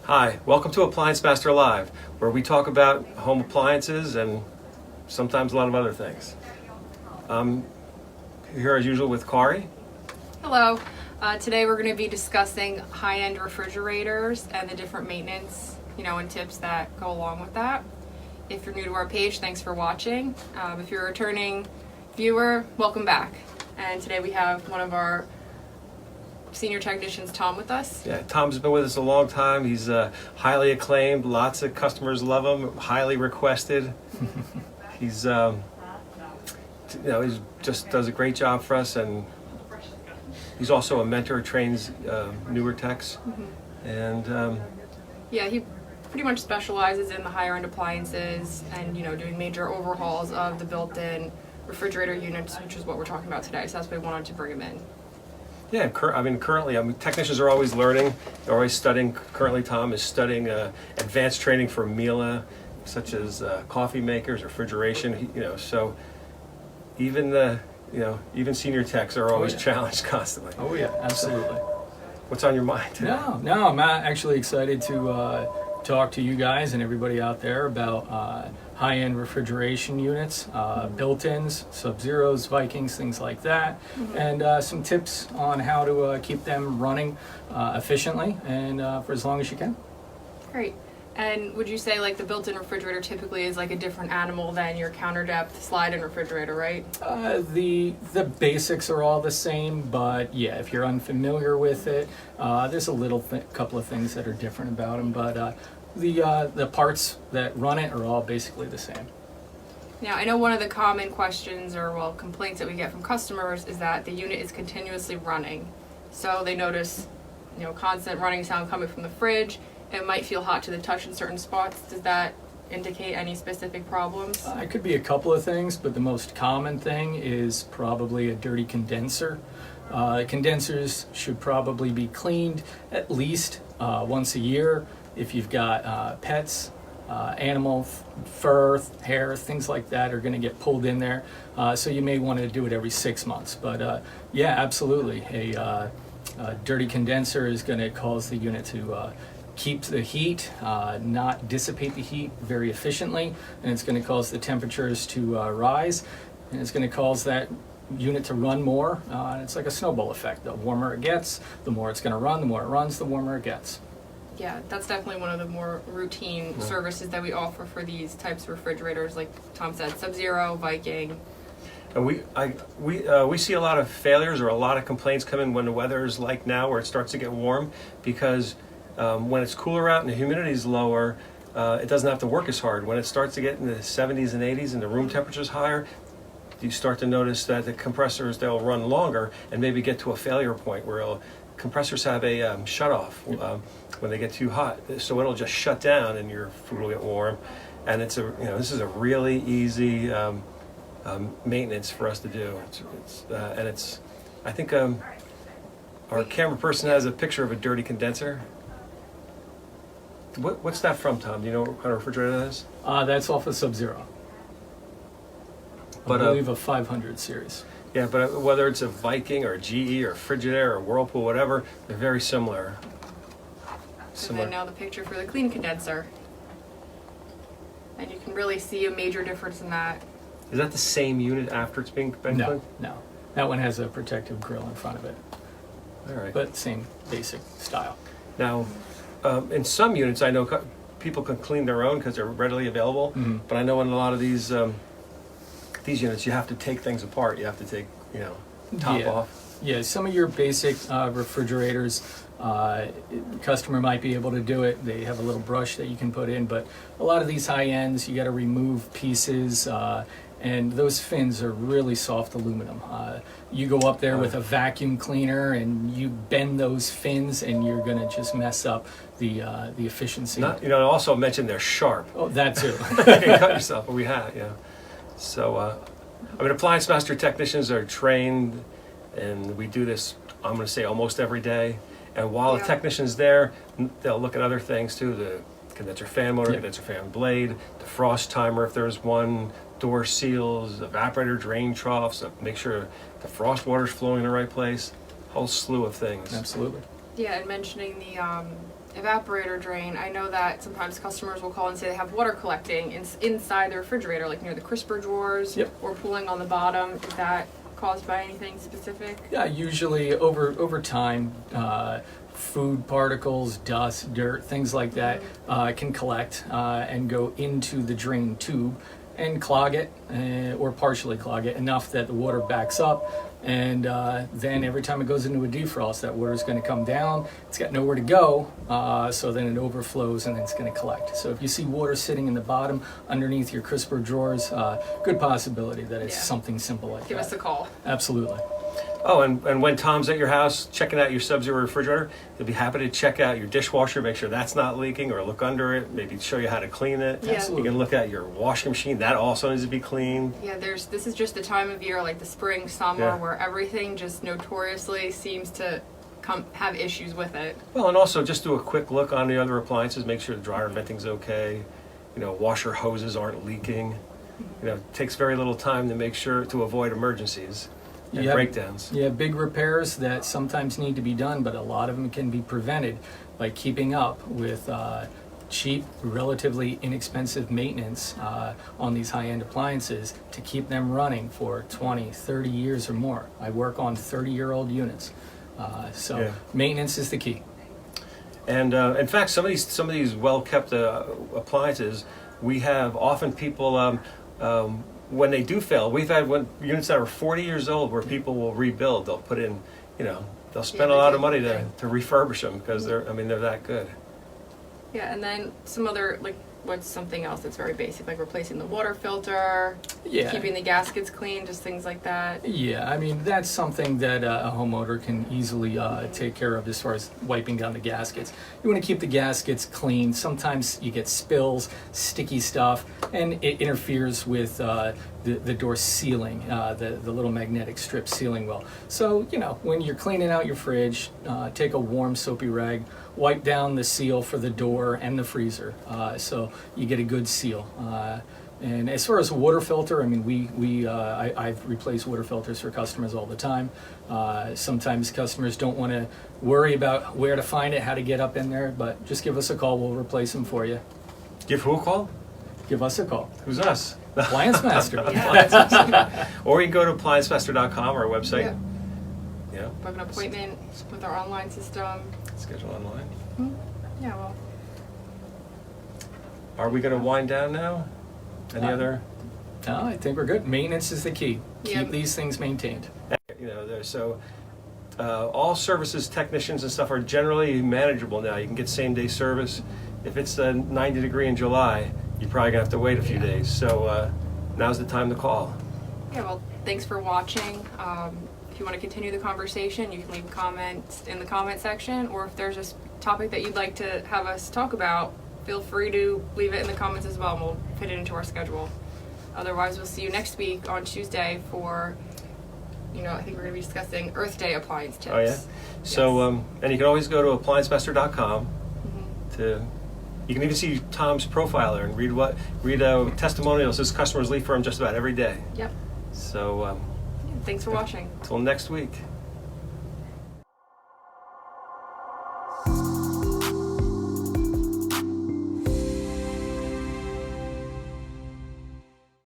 Hi, welcome to Appliance Master Live, where we talk about home appliances and sometimes a lot of other things. I'm here as usual with Kari. Hello. Today we're going to be discussing high-end refrigerators and the different maintenance, and tips that go along with that. If you're new to our page, thanks for watching. If you're a returning viewer, welcome back. And today we have one of our senior technicians, Tom, with us. Yeah, Tom's been with us a long time. He's highly acclaimed. Lots of customers love him. Highly requested. He's, he just does a great job for us, and he's also a mentor, trains newer techs. And yeah, he pretty much specializes in the higher end appliances and doing major overhauls of the built-in refrigerator units, which is what we're talking about today. So that's why we wanted to bring him in. yeah, currently, technicians are always learning. They're always studying. Currently, Tom is studying advanced training for MELA, such as coffee makers, refrigeration. So even even senior techs are always challenged constantly. Oh yeah, absolutely. What's on your mind today? No, I'm actually excited to talk to you guys and everybody out there about high-end refrigeration units, built-ins, Sub-Zeros, Vikings, things like that, and some tips on how to keep them running efficiently and for as long as you can. Great. And would you say like the built-in refrigerator typically is like a different animal than your counter depth slide-in refrigerator, right? The basics are all the same, but yeah, if you're unfamiliar with it, there's a couple of things that are different about them, but the parts that run it are all basically the same. Now, I know one of the common questions or complaints that we get from customers is that the unit is continuously running. So they notice, constant running sound coming from the fridge. It might feel hot to the touch in certain spots. Does that indicate any specific problems? It could be a couple of things, but the most common thing is probably a dirty condenser. Condensers should probably be cleaned at least once a year. If you've got pets, animal fur, hair, things like that are going to get pulled in there. So you may want to do it every 6 months. But yeah, absolutely. A dirty condenser is going to cause the unit to keep the heat, not dissipate the heat very efficiently, and it's going to cause the temperatures to rise, and it's going to cause that unit to run more. It's like a snowball effect. The warmer it gets, the more it's going to run. The more it runs, the warmer it gets. Yeah, that's definitely one of the more routine services that we offer for these types of refrigerators, like Tom said, Sub-Zero, Viking. And we see a lot of failures or a lot of complaints come in when the weather is like now, where it starts to get warm, because when it's cooler out and the humidity is lower, it doesn't have to work as hard. When it starts to get in the 70s and 80s and the room temperature is higher, you start to notice that the compressors, they'll run longer and maybe get to a failure point where compressors have a shut-off when they get too hot. So it'll just shut down and your food will get warm. And this is a really easy maintenance for us to do. I think our camera person has a picture of a dirty condenser. What's that from, Tom? Do you know what kind of refrigerator that is? That's off of Sub-Zero. I believe a 500 series. Yeah, but whether it's a Viking or a GE or Frigidaire or Whirlpool, whatever, they're very similar. And then now the picture for the clean condenser. And you can really see a major difference in that. Is that the same unit after it's been cleaned? No. That one has a protective grill in front of it. All right. But same basic style. Now, in some units, I know people can clean their own because they're readily available. But I know in a lot of these units, you have to take things apart. You have to take, top off. Yeah, some of your basic refrigerators, customer might be able to do it. They have a little brush that you can put in, but a lot of these high ends, you got to remove pieces, and those fins are really soft aluminum. You go up there with a vacuum cleaner and you bend those fins, and you're going to just mess up the efficiency. Also mention they're sharp. Oh, that too. You can cut yourself, but we have, So, Appliance Master technicians are trained, and we do this, I'm going to say, almost every day. And while the technician's there, they'll look at other things too, the condenser fan motor, condenser fan blade, the frost timer if there's one, door seals, evaporator drain troughs, make sure the frost water's flowing in the right place, a whole slew of things. Absolutely. Yeah, and mentioning the evaporator drain, I know that sometimes customers will call and say they have water collecting inside the refrigerator, like near the crisper drawers, Yep. or pooling on the bottom. Is that caused by anything specific? Yeah, usually over time, food particles, dust, dirt, things like that can collect and go into the drain tube and clog it or partially clog it enough that the water backs up, and then every time it goes into a defrost, that water is going to come down. It's got nowhere to go, so then it overflows and then it's going to collect. So if you see water sitting in the bottom underneath your crisper drawers, good possibility that it's Yeah. something simple like Give that. us a call. Absolutely. Oh, and when Tom's at your house checking out your Sub-Zero refrigerator, he'll be happy to check out your dishwasher, make sure that's not leaking, or look under it, maybe show you how to clean it. Yeah. Absolutely. You can look at your washing machine, that also needs to be cleaned. Yeah, this is just the time of year, like the spring, summer, Yeah. where everything just notoriously seems to have issues with it. Well, and also just do a quick look on the other appliances, make sure the dryer venting's okay, washer hoses aren't leaking. It takes very little time to make sure to avoid emergencies and Yep. breakdowns. Yeah, big repairs that sometimes need to be done, but a lot of them can be prevented by keeping up with cheap, relatively inexpensive maintenance on these high-end appliances to keep them running for 20, 30 years or more. I work on 30-year-old units, so Yeah. maintenance is the key. And in fact, some of these well-kept appliances, we have often people when they do fail. We've had units that are 40 years old where people will rebuild. They'll put in, they'll spend a they lot do. of money to refurbish them because they're that good. Yeah, and then some other, like, what's something else that's very basic, like replacing the water filter, Yeah. keeping the gaskets clean, just things like that. Yeah, I mean, that's something that a homeowner can easily take care of as far as wiping down the gaskets. You want to keep the gaskets clean. Sometimes you get spills, sticky stuff, and it interferes with the door sealing, the little magnetic strip sealing well. So, when you're cleaning out your fridge, take a warm soapy rag, wipe down the seal for the door and the freezer so you get a good seal. And as far as a water filter, I mean, I've replaced water filters for customers all the time. Sometimes customers don't want to worry about where to find it, how to get up in there, but just give us a call. We'll replace them for you. Give who a call? Give us a call. Who's us? Appliance Master. Yeah, Or you can go to appliancemaster.com, our website. yeah. Book an appointment with our online system. Schedule online. Yeah, well, Are we going to wind down now? Any other? No, I think we're good. Maintenance is the key. Yeah. Keep these things maintained. All services, technicians and stuff are generally manageable now. You can get same-day service. If it's 90 degree in July, you're probably going to have to wait a few days. So now's the time to call. yeah, well, thanks for watching. If you want to continue the conversation, you can leave comments in the comment section, or if there's a topic that you'd like to have us talk about, feel free to leave it in the comments as well, and we'll fit it into our schedule. Otherwise, we'll see you next week on Tuesday for, I think we're going to be discussing Earth Day appliance tips. Oh, yeah? So, and you can always go to appliancemaster.com you can even see Tom's profile there and read testimonials his customers leave for him just about every day. Yep. So, Thanks for watching. until next week.